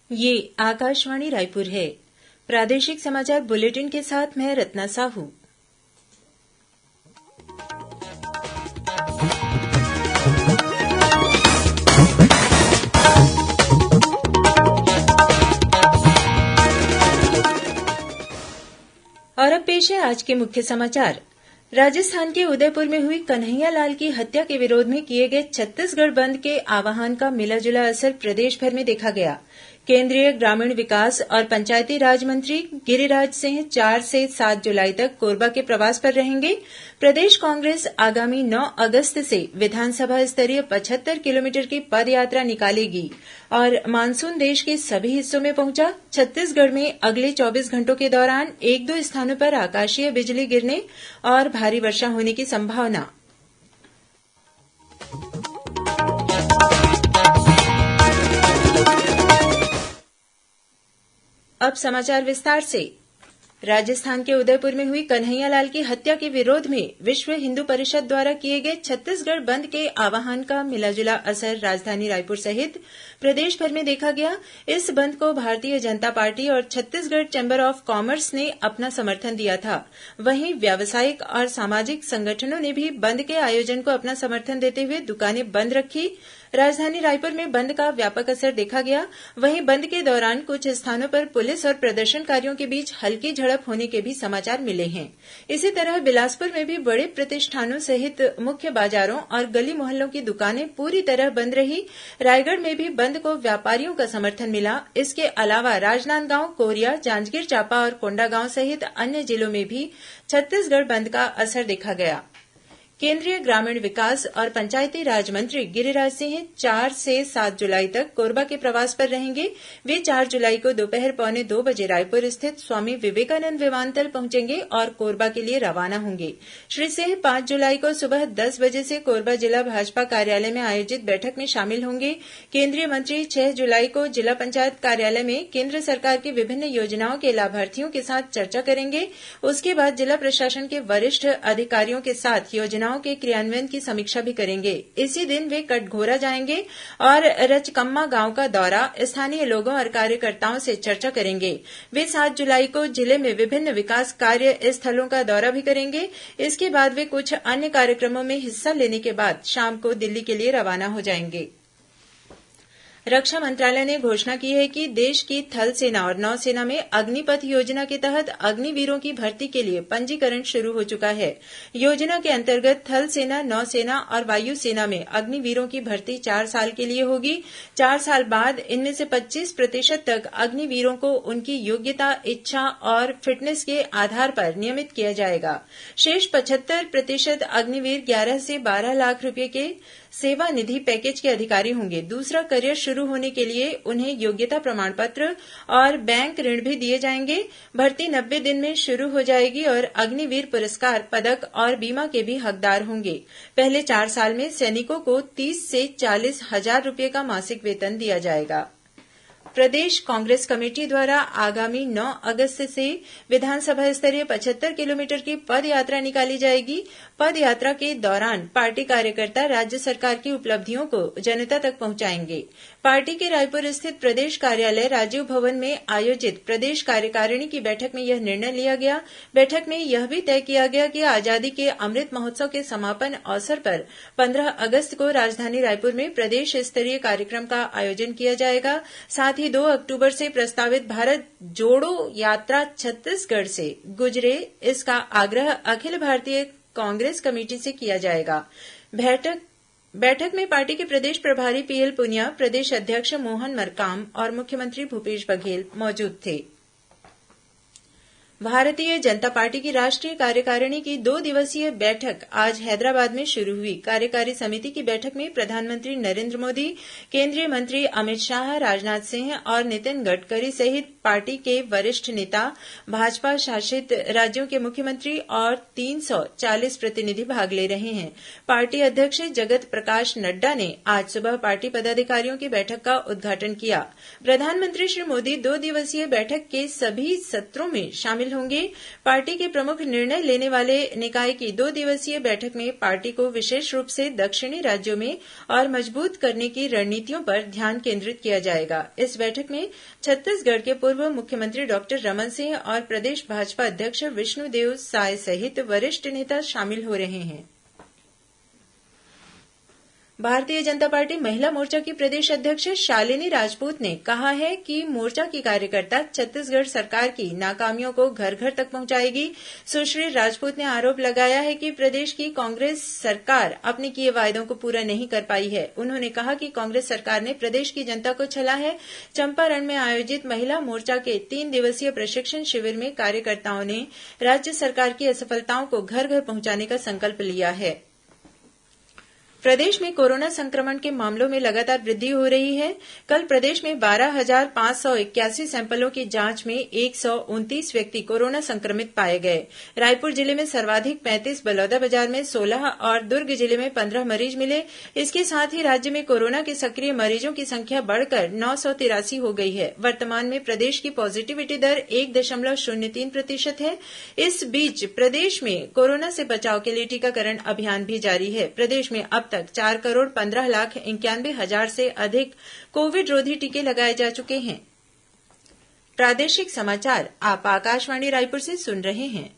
ये आकाशवाणी रायपुर है। प्रादेशिक समाचार बुलेटिन के साथ मैं रत्ना साहू। और अब पेश है आज के मुख्य समाचार। राजस्थान के उदयपुर में हुई कन्हैयालाल की हत्या के विरोध में किए गए छत्तीसगढ़ बंद के आव्हान का मिलाजुला असर प्रदेश भर में देखा गया। केंद्रीय ग्रामीण विकास और पंचायती राज मंत्री गिरिराज सिंह 4 से 7 जुलाई तक कोरबा के प्रवास पर रहेंगे। प्रदेश कांग्रेस आगामी 9 अगस्त से विधानसभा स्तरीय 75 किलोमीटर की पदयात्रा निकालेगी और मानसून देश के सभी हिस्सों में पहुंचा। छत्तीसगढ़ में अगले 24 घंटों के दौरान 1-2 स्थानों पर आकाशीय बिजली गिरने और भारी वर्षा होने की संभावना। अब समाचार विस्तार से। राजस्थान के उदयपुर में हुई कन्हैयालाल की हत्या के विरोध में विश्व हिन्दू परिषद द्वारा किए गए छत्तीसगढ़ बंद के आव्हान का मिलाजुला असर राजधानी रायपुर सहित प्रदेश भर में देखा गया। इस बंद को भारतीय जनता पार्टी और छत्तीसगढ़ चैंबर ऑफ कॉमर्स ने अपना समर्थन दिया था। वहीं व्यावसायिक और सामाजिक संगठनों ने भी बंद के आयोजन को अपना समर्थन देते हुए दुकानें बंद रखी। राजधानी रायपुर में बंद का व्यापक असर देखा गया। वहीं बंद के दौरान कुछ स्थानों पर पुलिस और प्रदर्शनकारियों के बीच हल्की झड़प होने के भी समाचार मिले हैं। इसी तरह बिलासपुर में भी बड़े प्रतिष्ठानों सहित मुख्य बाजारों और गली मोहल्लों की दुकानें पूरी तरह बंद रही। रायगढ़ में भी बंद को व्यापारियों का समर्थन मिला। इसके अलावा राजनांदगांव, कोरिया, जांजगीर चांपा और कोंडागांव सहित अन्य जिलों में भी छत्तीसगढ़ बंद का असर देखा गया। केंद्रीय ग्रामीण विकास और पंचायती राज मंत्री गिरिराज सिंह 4 से 7 जुलाई तक कोरबा के प्रवास पर रहेंगे। वे 4 जुलाई को दोपहर 1:45 बजे रायपुर स्थित स्वामी विवेकानंद विमानतल पहुंचेंगे और कोरबा के लिए रवाना होंगे। श्री सिंह 5 जुलाई को सुबह 10 बजे से कोरबा जिला भाजपा कार्यालय में आयोजित बैठक में शामिल होंगे। केंद्रीय मंत्री 6 जुलाई को जिला पंचायत कार्यालय में केंद्र सरकार की विभिन्न योजनाओं के लाभार्थियों के साथ चर्चा करेंगे। उसके बाद जिला प्रशासन के वरिष्ठ अधिकारियों के साथ योजनाओं के क्रियान्वयन की समीक्षा भी करेंगे। इसी दिन वे कटघोरा जाएंगे और रचकम्मा गांव का दौरा स्थानीय लोगों और कार्यकर्ताओं से चर्चा करेंगे। वे 7 जुलाई को जिले में विभिन्न विकास कार्य स्थलों का दौरा भी करेंगे। इसके बाद वे कुछ अन्य कार्यक्रमों में हिस्सा लेने के बाद शाम को दिल्ली के लिए रवाना हो जाएंगे। रक्षा मंत्रालय ने घोषणा की है कि देश की थल सेना और नौसेना में अग्निपथ योजना के तहत अग्निवीरों की भर्ती के लिए पंजीकरण शुरू हो चुका है। योजना के अंतर्गत थल सेना, नौसेना और वायुसेना में अग्निवीरों की भर्ती 4 साल के लिए होगी। 4 साल बाद इनमें से 25% तक अग्निवीरों को उनकी योग्यता, इच्छा और फिटनेस के आधार पर नियमित किया जाएगा। शेष 75% अग्निवीर 11 से 12 लाख रुपये के सेवा निधि पैकेज के अधिकारी होंगे। दूसरा करियर शुरू होने के लिए उन्हें योग्यता प्रमाण पत्र और बैंक ऋण भी दिए जाएंगे। भर्ती 90 दिन में शुरू हो जाएगी और अग्निवीर पुरस्कार, पदक और बीमा के भी हकदार होंगे। पहले 4 साल में सैनिकों को 30 से 40 हजार रुपये का मासिक वेतन दिया जाएगा। प्रदेश कांग्रेस कमेटी द्वारा आगामी 9 अगस्त से विधानसभा स्तरीय 75 किलोमीटर की पदयात्रा निकाली जाएगी। पदयात्रा के दौरान पार्टी कार्यकर्ता राज्य सरकार की उपलब्धियों को जनता तक पहुंचाएंगे। पार्टी के रायपुर स्थित प्रदेश कार्यालय राजीव भवन में आयोजित प्रदेश कार्यकारिणी की बैठक में यह निर्णय लिया गया। बैठक में यह भी तय किया गया कि आजादी के अमृत महोत्सव के समापन अवसर पर 15 अगस्त को राजधानी रायपुर में प्रदेश स्तरीय कार्यक्रम का आयोजन किया जाएगा। साथ ही 2 अक्टूबर से प्रस्तावित भारत जोड़ो यात्रा छत्तीसगढ़ से गुजरे, इसका आग्रह अखिल भारतीय कांग्रेस कमेटी से किया जाएगा। बैठक में पार्टी के प्रदेश प्रभारी पीएल पुनिया, प्रदेश अध्यक्ष मोहन मरकाम और मुख्यमंत्री भूपेश बघेल मौजूद थे। भारतीय जनता पार्टी की राष्ट्रीय कार्यकारिणी की 2 दिवसीय बैठक आज हैदराबाद में शुरू हुई। कार्यकारी समिति की बैठक में प्रधानमंत्री नरेंद्र मोदी, केंद्रीय मंत्री अमित शाह, राजनाथ सिंह और नितिन गडकरी सहित पार्टी के वरिष्ठ नेता, भाजपा शासित राज्यों के मुख्यमंत्री और 340 प्रतिनिधि भाग ले रहे हैं। पार्टी अध्यक्ष जगत प्रकाश नड्डा ने आज सुबह पार्टी पदाधिकारियों की बैठक का उद्घाटन किया। प्रधानमंत्री श्री मोदी 2 दिवसीय बैठक के सभी सत्रों में शामिल होंगे। पार्टी के प्रमुख निर्णय लेने वाले निकाय की 2 दिवसीय बैठक में पार्टी को विशेष रूप से दक्षिणी राज्यों में और मजबूत करने की रणनीतियों पर ध्यान केंद्रित किया जाएगा। इस बैठक में छत्तीसगढ़ के पूर्व मुख्यमंत्री डॉक्टर रमन सिंह और प्रदेश भाजपा अध्यक्ष विष्णुदेव साय सहित वरिष्ठ नेता शामिल हो रहे हैं। भारतीय जनता पार्टी महिला मोर्चा की प्रदेश अध्यक्ष शालिनी राजपूत ने कहा है कि मोर्चा की कार्यकर्ता छत्तीसगढ़ सरकार की नाकामियों को घर घर तक पहुंचाएगी। सुश्री राजपूत ने आरोप लगाया है कि प्रदेश की कांग्रेस सरकार अपने किए वायदों को पूरा नहीं कर पाई है। उन्होंने कहा कि कांग्रेस सरकार ने प्रदेश की जनता को छला है। चंपारण में आयोजित महिला मोर्चा के 3 दिवसीय प्रशिक्षण शिविर में कार्यकर्ताओं ने राज्य सरकार की असफलताओं को घर घर पहुंचाने का संकल्प लिया है। प्रदेश में कोरोना संक्रमण के मामलों में लगातार वृद्धि हो रही है। कल प्रदेश में 12,581 सैंपलों की जांच में 129 व्यक्ति कोरोना संक्रमित पाए गए। रायपुर जिले में सर्वाधिक 35, बलौदाबाजार में 16 और दुर्ग जिले में 15 मरीज मिले। इसके साथ ही राज्य में कोरोना के सक्रिय मरीजों की संख्या बढ़कर 983 हो गई है। वर्तमान में प्रदेश की पॉजिटिविटी दर 1.03% है। इस बीच प्रदेश में कोरोना से बचाव के लिए टीकाकरण अभियान भी जारी है। प्रदेश में अब तक 4,15,91,000 से अधिक कोविड रोधी टीके लगाए जा चुके हैं। प्रादेशिक समाचार आप आकाशवाणी रायपुर से सुन रहे हैं।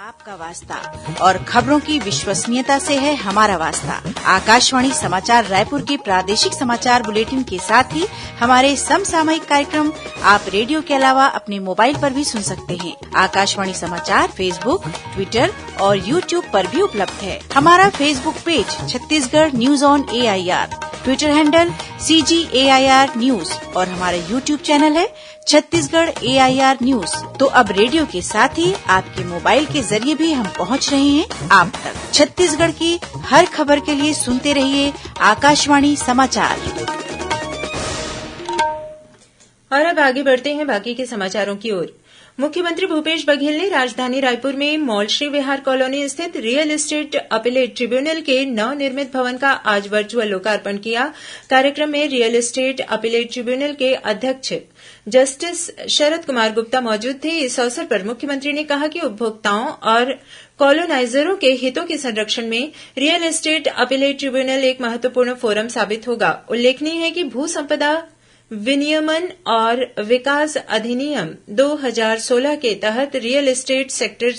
आपका वास्ता और खबरों की विश्वसनीयता से है हमारा वास्ता। आकाशवाणी समाचार रायपुर के प्रादेशिक समाचार बुलेटिन के साथ ही हमारे समसामयिक कार्यक्रम आप रेडियो के अलावा अपने मोबाइल पर भी सुन सकते हैं। आकाशवाणी समाचार फेसबुक, ट्विटर और यूट्यूब पर भी उपलब्ध है। हमारा Facebook page Chhattisgarh news on AIR, Twitter handle CGAIR news और हमारा यूट्यूब चैनल है छत्तीसगढ़ AIR न्यूज। तो अब रेडियो के साथ ही आपके मोबाइल के जरिए भी हम पहुंच रहे हैं आप तक। छत्तीसगढ़ की हर खबर के लिए सुनते रहिए आकाशवाणी समाचार। और अब आगे बढ़ते हैं बाकी के समाचारों की ओर। मुख्यमंत्री भूपेश बघेल ने राजधानी रायपुर में मॉल श्री विहार कॉलोनी स्थित रियल एस्टेट अपीलेट ट्रिब्यूनल के नवनिर्मित भवन का आज वर्चुअल लोकार्पण किया। कार्यक्रम में रियल एस्टेट अपीलेट ट्रिब्यूनल के अध्यक्ष जस्टिस शरद कुमार गुप्ता मौजूद थे। इस अवसर पर मुख्यमंत्री ने कहा कि उपभोक्ताओं और कॉलोनाइजरों के हितों के संरक्षण में रियल एस्टेट अपीलेट ट्रिब्यूनल एक महत्वपूर्ण फोरम साबित होगा। उल्लेखनीय है कि भू संपदा विनियमन और विकास अधिनियम 2016 के तहत रियल एस्टेट सेक्टर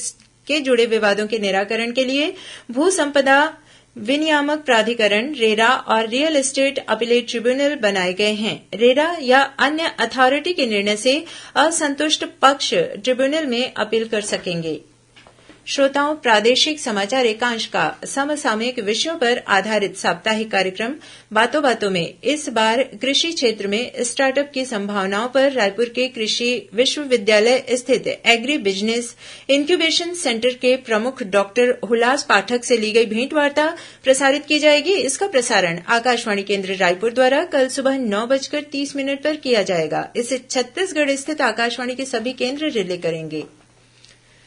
के जुड़े विवादों के निराकरण के लिए भू संपदा विनियामक प्राधिकरण रेरा और रियल एस्टेट अपीलेट ट्रिब्यूनल बनाए गए हैं। रेरा या अन्य अथॉरिटी के निर्णय से असंतुष्ट पक्ष ट्रिब्यूनल में अपील कर सकेंगे। श्रोताओं, प्रादेशिक समाचार एकांश का समसामयिक विषयों पर आधारित साप्ताहिक कार्यक्रम बातों बातों में इस बार कृषि क्षेत्र में स्टार्टअप की संभावनाओं पर रायपुर के कृषि विश्वविद्यालय स्थित एग्री बिजनेस इंक्यूबेशन सेंटर के प्रमुख डॉक्टर हुलास पाठक से ली गई भेंटवार्ता प्रसारित की जाएगी। इसका प्रसारण आकाशवाणी केन्द्र रायपुर द्वारा कल सुबह 9:30 पर किया जाएगा। इसे छत्तीसगढ़ स्थित आकाशवाणी के सभी केन्द्र रिले करेंगे।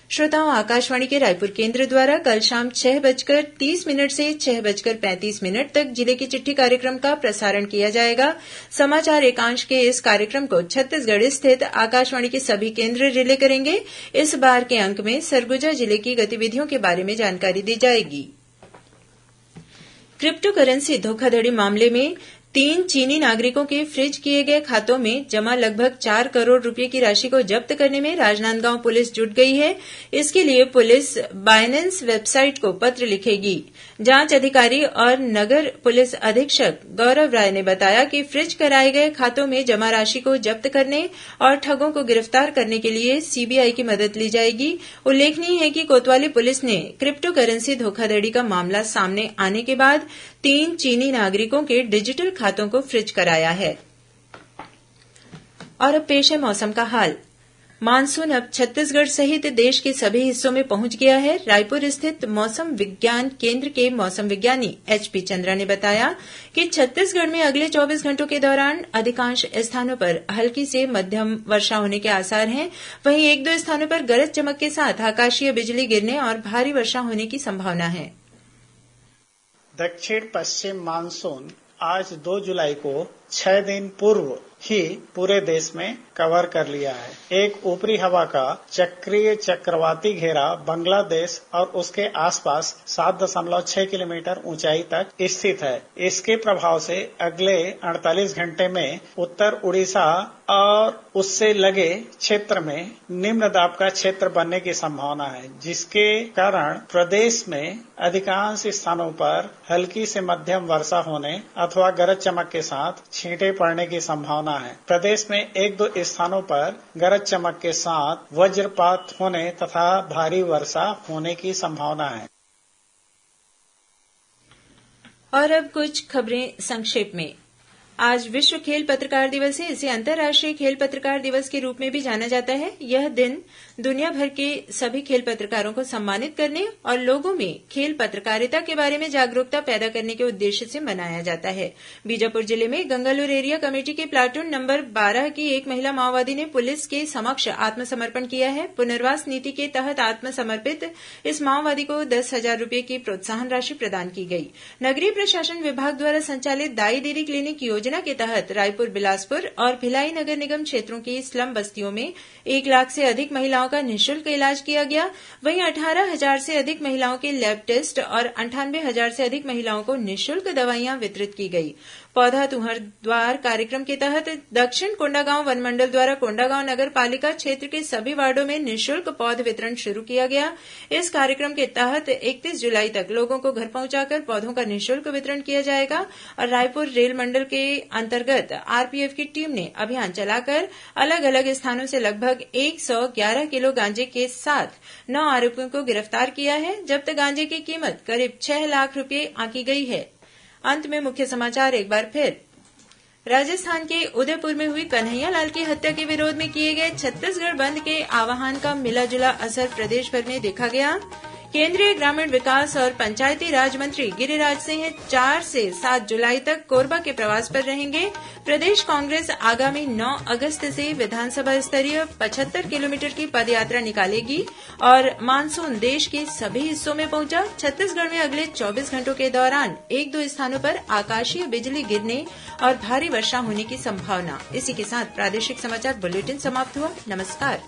श्रोताओं, आकाशवाणी के रायपुर केन्द्र द्वारा कल शाम 6:30 से 6:35 तक जिले की चिट्ठी कार्यक्रम का प्रसारण किया जाएगा। समाचार एकांश के इस कार्यक्रम को छत्तीसगढ़ स्थित आकाशवाणी के सभी केन्द्र रिले करेंगे। इस बार के अंक में सरगुजा जिले की गतिविधियों के बारे में जानकारी दी जाएगी। क्रिप्टो करेंसी धोखाधड़ी मामले में 3 चीनी नागरिकों के फ्रीज किए गए खातों में जमा लगभग 4 करोड़ रुपये की राशि को जब्त करने में राजनांदगांव पुलिस जुट गई है। इसके लिए पुलिस बाइनेंस वेबसाइट को पत्र लिखेगी। जांच अधिकारी और नगर पुलिस अधीक्षक गौरव राय ने बताया कि फ्रीज कराए गए खातों में जमा राशि को जब्त करने और ठगों को गिरफ्तार करने के लिए सीबीआई की मदद ली जाएगी। उल्लेखनीय है कि कोतवाली पुलिस ने क्रिप्टो करेंसी धोखाधड़ी का मामला सामने आने के बाद 3 चीनी नागरिकों के डिजिटल खातों को फ्रीज कराया है। और अब पेश है मौसम का हाल। मानसून अब छत्तीसगढ़ सहित देश के सभी हिस्सों में पहुंच गया है। रायपुर स्थित मौसम विज्ञान केंद्र के मौसम विज्ञानी एचपी चंद्रा ने बताया कि छत्तीसगढ़ में अगले 24 घंटों के दौरान अधिकांश स्थानों पर हल्की से मध्यम वर्षा होने के आसार हैं। वहीं एक दो स्थानों पर गरज चमक के साथ आकाशीय बिजली गिरने और भारी वर्षा होने की संभावना है। दक्षिण पश्चिम मानसून आज 2 जुलाई को 6 दिन पूर्व ही पूरे देश में कवर कर लिया है। एक ऊपरी हवा का चक्रीय चक्रवाती घेरा बांग्लादेश और उसके आसपास 7.6 किलोमीटर ऊंचाई तक स्थित है। इसके प्रभाव से अगले 48 घंटे में उत्तर उड़ीसा और उससे लगे क्षेत्र में निम्न दाब का क्षेत्र बनने की संभावना है, जिसके कारण प्रदेश में अधिकांश स्थानों पर हल्की से मध्यम वर्षा होने अथवा गरज चमक के साथ छींटे पड़ने की संभावना है। प्रदेश में एक दो स्थानों पर गरज चमक के साथ वज्रपात होने तथा भारी वर्षा होने की संभावना है। और अब कुछ खबरें संक्षेप में। आज विश्व खेल पत्रकार दिवस है। इसे अंतर्राष्ट्रीय खेल पत्रकार दिवस के रूप में भी जाना जाता है। यह दिन दुनिया भर के सभी खेल पत्रकारों को सम्मानित करने और लोगों में खेल पत्रकारिता के बारे में जागरूकता पैदा करने के उद्देश्य से मनाया जाता है। बीजापुर जिले में गंगालूर एरिया कमेटी के प्लाटून नंबर 12 की एक महिला माओवादी ने पुलिस के समक्ष आत्मसमर्पण किया है। पुनर्वास नीति के तहत आत्मसमर्पित इस माओवादी को 10,000 रूपये की प्रोत्साहन राशि प्रदान की गई। नगरीय प्रशासन विभाग द्वारा संचालित दाई दीदी क्लिनिक योजना के तहत रायपुर, बिलासपुर और भिलाई नगर निगम क्षेत्रों की स्लम बस्तियों में 1 लाख से अधिक महिलाओं का निःशुल्क इलाज किया गया। वहीं 18,000 से अधिक महिलाओं के लैब टेस्ट और 98,000 से अधिक महिलाओं को निःशुल्क दवाइयां वितरित की गई। पौधा तुहर द्वार कार्यक्रम के तहत दक्षिण कोंडागांव वनमंडल द्वारा कोंडागांव नगर पालिका क्षेत्र के सभी वार्डों में निःशुल्क पौध वितरण शुरू किया गया। इस कार्यक्रम के तहत 31 जुलाई तक लोगों को घर पहुंचाकर पौधों का निःशुल्क वितरण किया जाएगा। और रायपुर रेल मंडल के अंतर्गत आरपीएफ की टीम ने अभियान चलाकर अलग अलग स्थानों से लगभग 111 किलो गांजे के साथ 9 आरोपियों को गिरफ्तार किया है। जब्त गांजे की कीमत करीब 6 लाख रूपये आंकी गई है। अंत में मुख्य समाचार एक बार फिर। राजस्थान के उदयपुर में हुई कन्हैयालाल की हत्या के विरोध में किए गए छत्तीसगढ़ बंद के आह्वान का मिला जुला असर प्रदेश भर में देखा गया। केंद्रीय ग्रामीण विकास और पंचायती राज मंत्री गिरिराज सिंह 4 से 7 जुलाई तक कोरबा के प्रवास पर रहेंगे। प्रदेश कांग्रेस आगामी 9 अगस्त से विधानसभा स्तरीय 75 किलोमीटर की पदयात्रा निकालेगी। और मानसून देश के सभी हिस्सों में पहुंचा। छत्तीसगढ़ में अगले 24 घंटों के दौरान 1-2 स्थानों पर आकाशीय बिजली गिरने और भारी वर्षा होने की संभावना। इसी के साथ प्रादेशिक समाचार बुलेटिन समाप्त हुआ। नमस्कार।